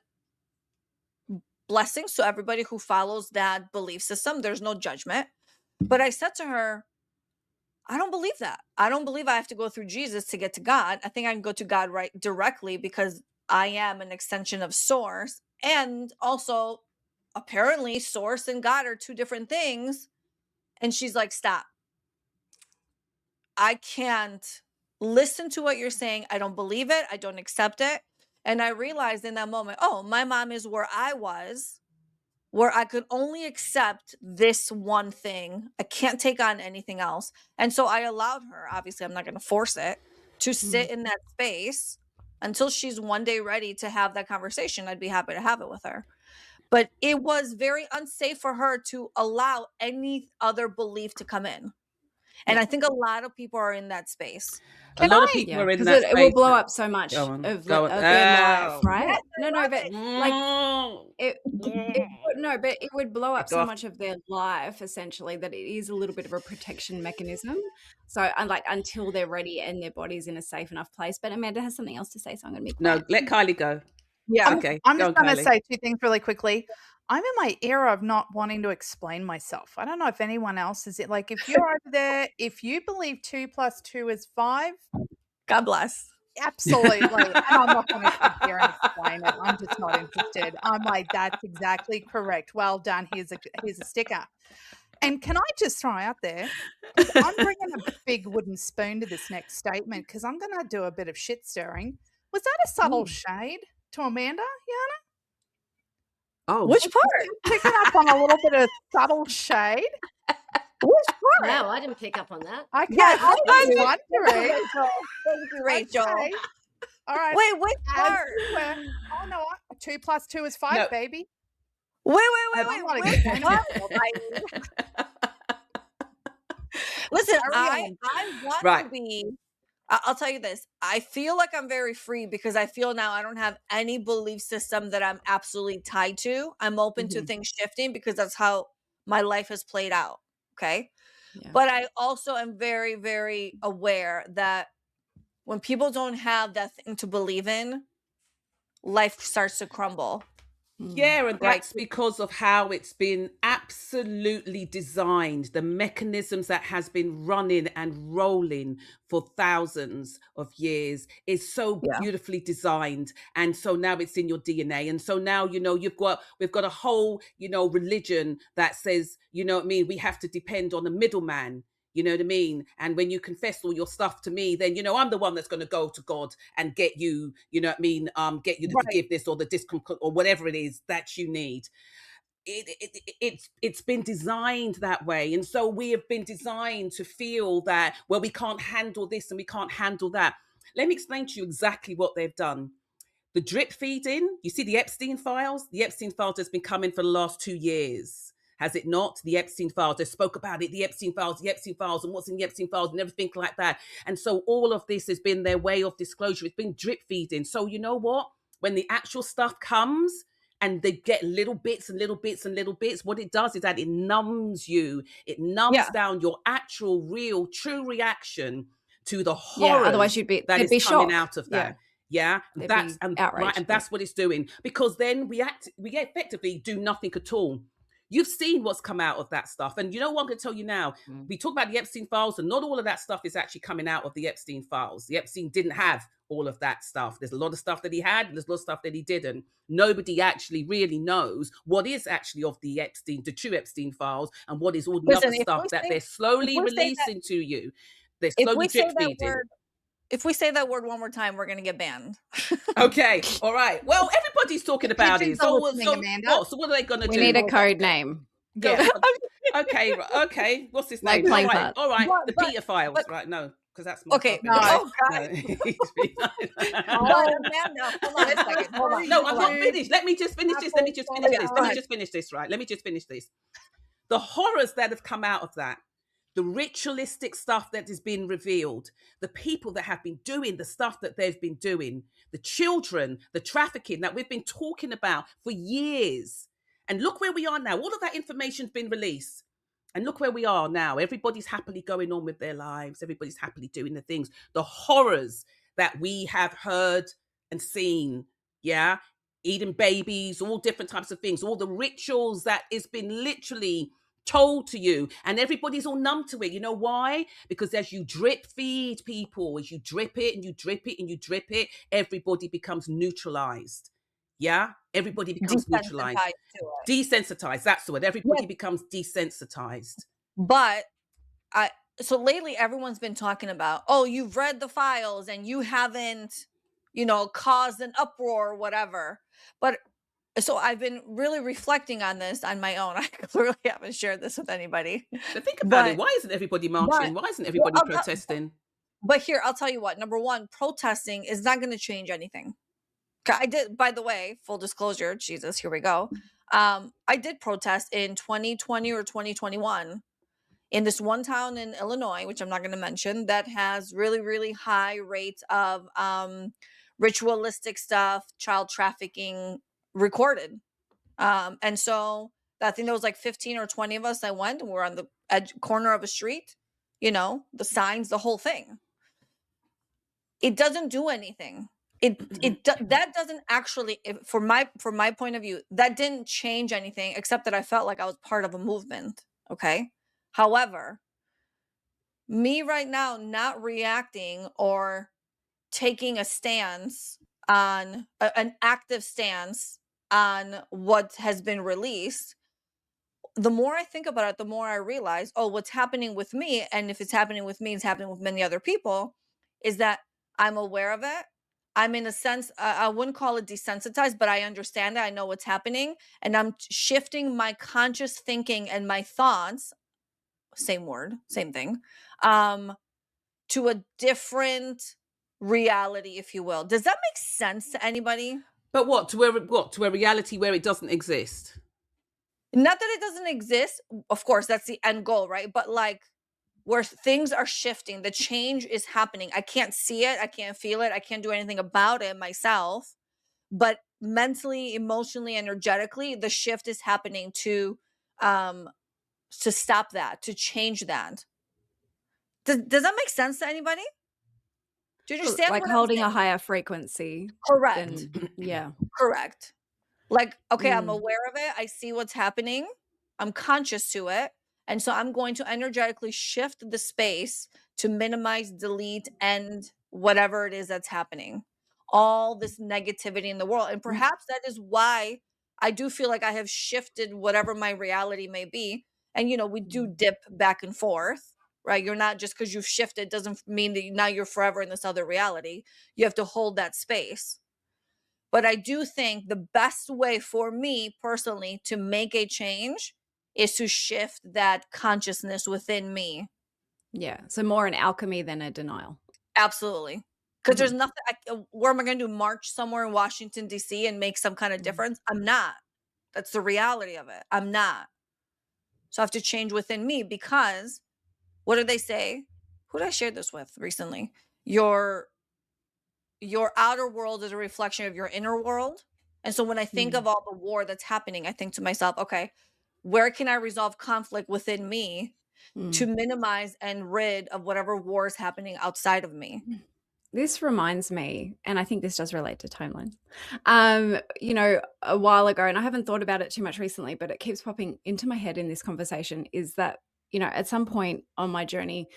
blessings to everybody who follows that belief system. There's no judgment. But I said to her, I don't believe that. I don't believe I have to go through Jesus to get to God. I think I can go to God right directly because I am an extension of source. And also, apparently, source and God are two different things. And she's like, stop. I can't listen to what you're saying. I don't believe it. I don't accept it. And I realized in that moment, oh, my mom is where I was, where I could only accept this one thing. I can't take on anything else. And so I allowed her, obviously, I'm not going to force it, to sit in that space until she's one day ready to have that conversation. I'd be happy to have it with her. but it was very unsafe for her to allow any other belief to come in. And Yeah. I think a lot of people are in that space. A lot of people Yeah, are in because that it will space. blow up so much Go on, of go on. their life, Oh. right? Yes, I No, love but it. like Mm. it would blow up Go so off. much of their life essentially that it is a little bit of a protection mechanism. So, and like until they're ready and their body's in a safe enough place. But Amanda has something else to say, so I'm going to be No, quiet. let Kylie go. Yeah. Okay, I'm go just on, going to Kylie. say two things really quickly. I'm in my era of not wanting to explain myself. I don't know if anyone else is it. Like, if you're over there, if you believe 2 + 2 is 5, God bless. absolutely. And I'm not going to sit here and explain it. I'm just not interested. I'm like, that's exactly correct. Well done. Here's a sticker. And can I just throw out there, because I'm bringing a big wooden spoon to this next statement, because I'm going to do a bit of shit stirring. Was that a subtle shade to Amanda? Yeah. Oh, Which part? Picking up on a little bit of subtle shade. Which part? No, I didn't pick up on that. Okay, Yeah, I was thank you, wondering. Rachel. Thank you, Rachel. Okay. All right. Wait, which As part? you were, oh no, 2 + 2 is 5, No. baby. Wait, I'm not which explaining part? myself. Listen, Carry I on. want to Right. be. I'll tell you this. I feel like I'm very free because I feel now I don't have any belief system that I'm absolutely tied to. I'm open to Mhm. things shifting because that's how my life has played out. Okay. Yeah. But I also am very, very aware that when people don't have that thing to believe in, life starts to crumble. Yeah, and Right. that's because of how it's been absolutely designed, the mechanisms that has been running and rolling for thousands of years is so Yeah. beautifully designed. And so now it's in your DNA. And so now, we've got a whole, religion that says, you know what I mean, we have to depend on a middleman. You know what I mean? And when you confess all your stuff to me, then I'm the one that's going to go to God and get you, you know what I mean, get you the Right. forgiveness or the discomfort or whatever it is that you need. It's been designed that way, and so we have been designed to feel that, well, we can't handle this and we can't handle that. Let me explain to you exactly what they've done. The drip feeding, you see the Epstein files? The Epstein files has been coming for the last 2 years. Has it not? The Epstein files, they spoke about it, the Epstein files, and what's in the Epstein files and everything like that. And so all of this has been their way of disclosure. It's been drip feeding. So you know what? When the actual stuff comes and they get little bits and little bits and little bits, what it does is that it numbs you. It numbs Yeah. down your actual, real, true reaction to the Yeah. horrors Otherwise, that there'd is be coming shock. out of Yeah. that. Yeah, There'd that's be and outrage. right, and Yeah. that's what it's doing, because then we effectively do nothing at all. You've seen what's come out of that stuff, and you know what I'm going to tell you now. We talk about the Epstein files, and not all of that stuff is actually coming out of the Epstein files. The Epstein didn't have all of that stuff. There's a lot of stuff that he had, and there's a lot of stuff that he didn't. Nobody actually really knows what is actually of the true Epstein files, and what is all the Listen, other stuff that they're if slowly we say that releasing to you. They're if slowly we say drip that feeding. word if we say that word one more time, we're gonna get banned. Okay, all right. Well, everybody's talking about Pigeons it. are So, listening, so Amanda. what? So what are they gonna We do? need a code name. Go- Yeah. okay, okay. What's his No name? playing All right, parts. all right. But- The but- Peter files, but- right? No, because that's my Okay. No. Oh God. No. But Oh, Amanda, hold on a second. Hold on. No, I'm hold not on. finished. Let me just finish this. Let me just finish this. Let me just finish this, right? Let me just finish this. The horrors that have come out of that, the ritualistic stuff that has been revealed, the people that have been doing the stuff that they've been doing, the children, the trafficking that we've been talking about for years. And look where we are now. All of that information's been released. And look where we are now. Everybody's happily going on with their lives. Everybody's happily doing the things. The horrors that we have heard and seen, yeah, eating babies, all different types of things, all the rituals that has been literally told to you, and everybody's all numb to it. You know why? Because as you drip feed people, as you drip it and you drip it and you drip it, everybody becomes neutralized. Yeah, everybody becomes neutralized, Desensitized to it. desensitized. That's the word. Everybody becomes desensitized. But so lately everyone's been talking about, oh, you've read the files and you haven't, caused an uproar or whatever. But so I've been really reflecting on this on my own. I clearly haven't shared this with anybody. But think about But- it. Why isn't everybody marching? Why isn't everybody I'll- protesting? But here, I'll tell you what. Number one, protesting is not going to change anything. I did, by the way, full disclosure, Jesus, here we go. I did protest in 2020 or 2021 in this one town in Illinois, which I'm not going to mention, that has really, really high rates of ritualistic stuff, child trafficking recorded. And so I think there was like 15 or 20 of us that went, and we're on the corner of a street, the signs, the whole thing. It doesn't do anything. That doesn't actually, from my point of view, that didn't change anything except that I felt like I was part of a movement. Okay. However, me right now not reacting or taking a stance on an active stance on what has been released, the more I think about it, the more I realize, oh, what's happening with me, and if it's happening with me, it's happening with many other people, is that I'm aware of it. I'm in a sense, I wouldn't call it desensitized, but I understand it. I know what's happening, and I'm shifting my conscious thinking and my thoughts, same word, same thing, to a different reality, if you will. Does that make sense to anybody? But what to a reality where it doesn't exist? Not that it doesn't exist. Of course, that's the end goal, right? But like where things are shifting, the change is happening. I can't see it. I can't feel it. I can't do anything about it myself. But mentally, emotionally, energetically, the shift is happening to stop that, to change that. Does that make sense to anybody? Do you understand Like what I'm holding a saying? higher frequency Correct. than, yeah. Correct. Like, okay, I'm Mm. aware of it. I see what's happening. I'm conscious to it. And so I'm going to energetically shift the space to minimize, delete, end whatever it is that's happening. All this negativity in the world. And perhaps that is why I do feel like I have shifted whatever my reality may be. And, we do dip back and forth, right? You're not just because you've shifted doesn't mean that now you're forever in this other reality. You have to hold that space. But I do think the best way for me personally to make a change is to shift that consciousness within me. Yeah. So more an alchemy than a denial. Absolutely. Because there's nothing, where am I going to do? March somewhere in Washington, D.C. and make some kind of difference? I'm not. That's the reality of it. I'm not. So I have to change within me because what do they say? Who did I share this with recently? Your outer world is a reflection of your inner world. And so when I think of all the war that's happening, I think to myself, okay, where can I resolve conflict within me to minimize and rid of whatever war is happening outside of me? This reminds me, and I think this does relate to timelines. A while ago, and I haven't thought about it too much recently, but it keeps popping into my head in this conversation, is that, at some point on my journey,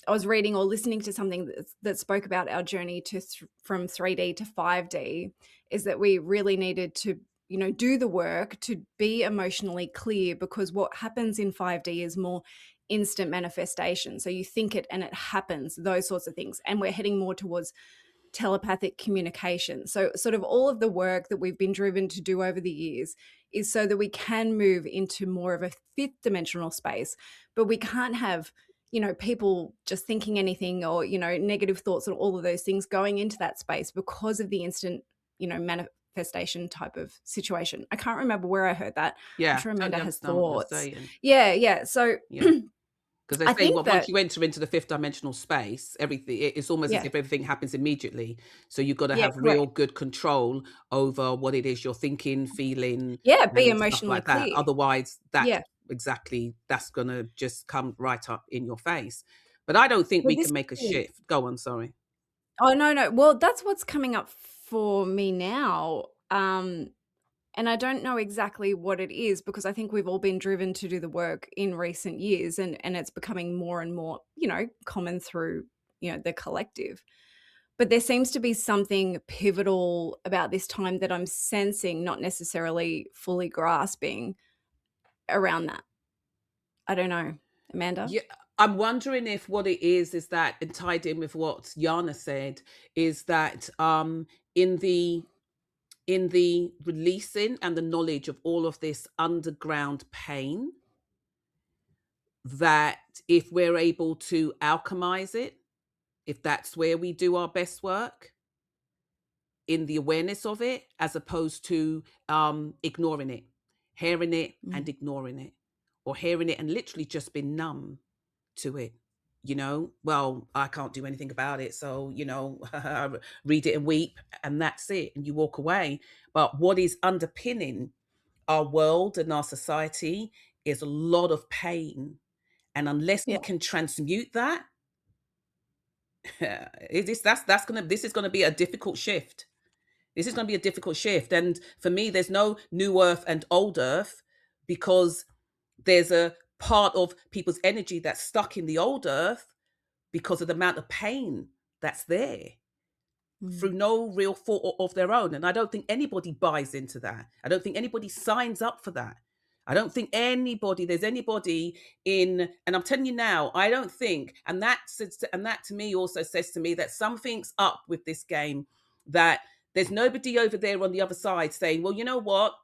I was reading or listening to something that spoke about our journey from 3D to 5D, is that we really needed to, do the work to be emotionally clear, because what happens in 5D is more instant manifestation. So you think it and it happens, those sorts of things. And we're heading more towards telepathic communication. So sort of all of the work that we've been driven to do over the years is so that we can move into more of a fifth dimensional space, but we can't have people just thinking anything or, negative thoughts and all of those things going into that space because of the instant, manifestation type of situation. I can't remember where I heard that. Yeah, I'm sure Amanda totally has understand what you're thoughts. saying. Yeah. So Yeah. Because they're I saying, think well, that, once you enter into the fifth dimensional space, it's almost as yeah, if everything happens immediately. So you've got to yeah, have real correct. good control over what it is you're thinking, feeling, Yeah, be and stuff emotionally like that. clear. Otherwise, Yeah. that's going to just come right up in your face. But I don't think Well, we this can make a is it. shift. Go on, sorry. Oh, no. Well, that's what's coming up for me now. And I don't know exactly what it is, because I think we've all been driven to do the work in recent years, and it's becoming more and more, common through, the collective. But there seems to be something pivotal about this time that I'm sensing, not necessarily fully grasping around that. I don't know. Amanda? Yeah, I'm wondering if what it is that, and tied in with what Yana said, is that in the releasing and the knowledge of all of this underground pain, that if we're able to alchemize it, if that's where we do our best work, in the awareness of it, as opposed to ignoring it. hearing it and ignoring it, or hearing it and literally just been numb to it. Well, I can't do anything about it, so read it and weep, and that's it, and you walk away. But what is underpinning our world and our society is a lot of pain, and unless we Yeah. can transmute that, this is gonna be a difficult shift. This is going to be a difficult shift. And for me, there's no new earth and old earth, because there's a part of people's energy that's stuck in the old earth because of the amount of pain that's there through no real fault of their own. And I don't think anybody buys into that. I don't think anybody signs up for that. I don't think there's anybody in, and I'm telling you now, I don't think, and that to me also says to me that something's up with this game, that there's nobody over there on the other side saying, well, you know what?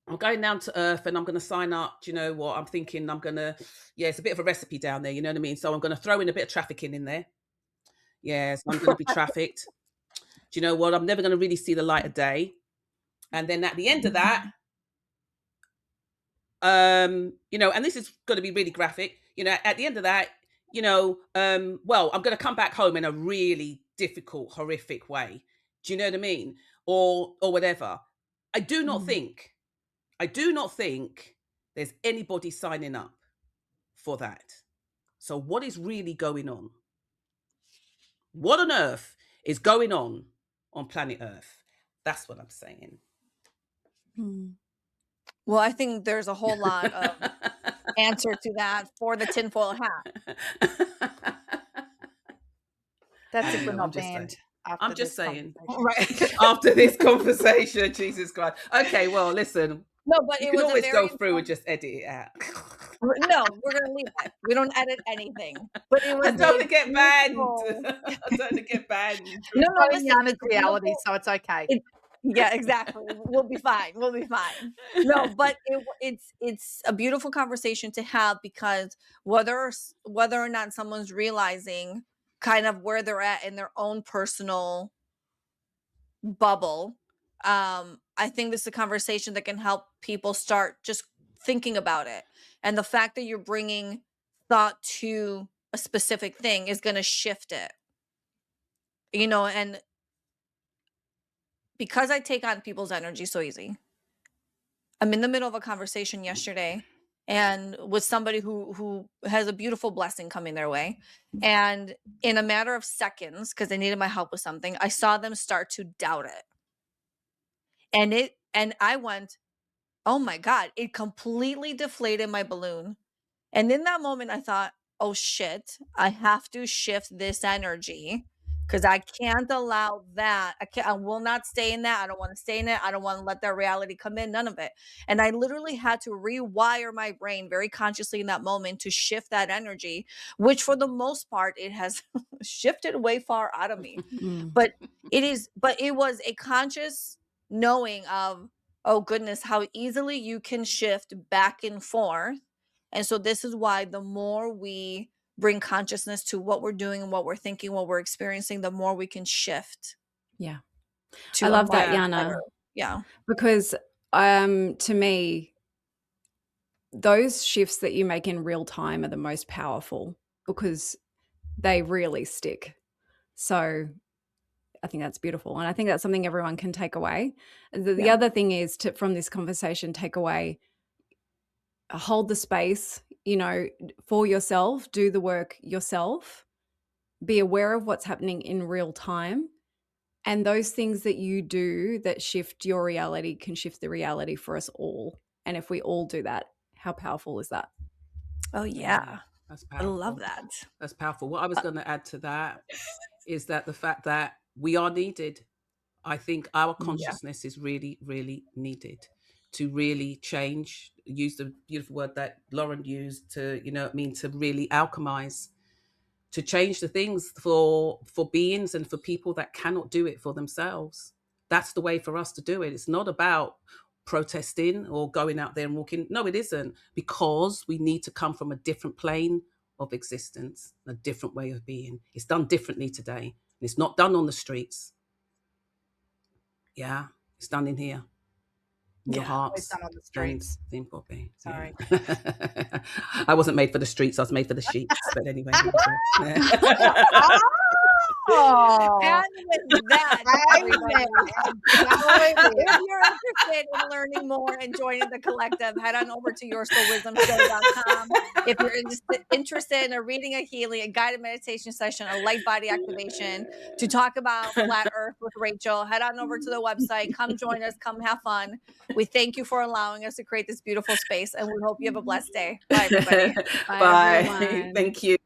I'm going down to earth and I'm going to sign up. Do you know what? I'm thinking it's a bit of a recipe down there. You know what I mean? So I'm going to throw in a bit of trafficking in there. Yes, I'm going to be trafficked. Do you know what? I'm never going to really see the light of day. And then at the end of that, and this is going to be really graphic, at the end of that, well, I'm going to come back home in a really difficult, horrific way. Do you know what I mean? Or whatever. I do not think there's anybody signing up for that. So what is really going on? What on earth is going on planet Earth? That's what I'm saying. Well, I think there's a whole lot of answer to that for the tinfoil hat. That's if I we're know, not I'm just banned saying. after I'm just this saying. conversation. Right. After this conversation, Jesus Christ. Okay, well, listen. No, but You it can was a always very go through and just edit it out. No, we're gonna leave it. We don't edit anything. But it was I don't want a to get banned. beautiful. I don't want to get banned. No, no, Going listen. yarn is It's a reality, beautiful. so it's okay. Yeah, exactly. We'll be fine. We'll be fine. No, but it's a beautiful conversation to have, because whether or not someone's realizing kind of where they're at in their own personal bubble, I think this is a conversation that can help people start just thinking about it. And the fact that you're bringing thought to a specific thing is going to shift it. And because I take on people's energy so easy, I'm in the middle of a conversation yesterday and with somebody who has a beautiful blessing coming their way. And in a matter of seconds, because they needed my help with something, I saw them start to doubt it. And I went, oh my God, it completely deflated my balloon. And in that moment, I thought, oh shit, I have to shift this energy, because I can't allow that. I will not stay in that. I don't want to stay in it. I don't want to let that reality come in, none of it. And I literally had to rewire my brain very consciously in that moment to shift that energy, which for the most part, it has shifted way far out of me. But it was a conscious knowing of, oh goodness, how easily you can shift back and forth. And so this is why the more we bring consciousness to what we're doing and what we're thinking, what we're experiencing, the more we can shift Yeah. to I a love much that, Yana, better. Yeah. because to me, those shifts that you make in real time are the most powerful, because they really stick. So I think that's beautiful. And I think that's something everyone can take away. The Yeah. other thing is to, from this conversation, take away, hold the space, for yourself, do the work yourself, be aware of what's happening in real time. And those things that you do that shift your reality can shift the reality for us all. And if we all do that, how powerful is that? Oh yeah. That's I powerful. love that. That's powerful. What I was going to add to that is that the fact that we are needed. I think our consciousness is really, really needed to really change. Use the beautiful word that Lauren used to, to really alchemize, to change the things for beings and for people that cannot do it for themselves. That's the way for us to do it. It's not about protesting or going out there and walking. No, it isn't, because we need to come from a different plane of existence, a different way of being. It's done differently today. It's not done on the streets. Yeah, it's done in here. in your Yeah. Always hearts. done on the And streets. the Bobby. Sorry. Yeah. I wasn't made for the streets. I was made for the sheets. But anyway, there you go. Oh, And with that, everybody, if you're interested in learning more and joining the collective, head on over to yoursoulwisdomshow.com. If you're interested in reading a healing, a guided meditation session, a light body activation to talk about flat earth with Rachel, head on over to the website. Come join us. Come have fun. We thank you for allowing us to create this beautiful space, and we hope you have a blessed day. Bye, everybody. Bye, Bye. everyone. Thank you.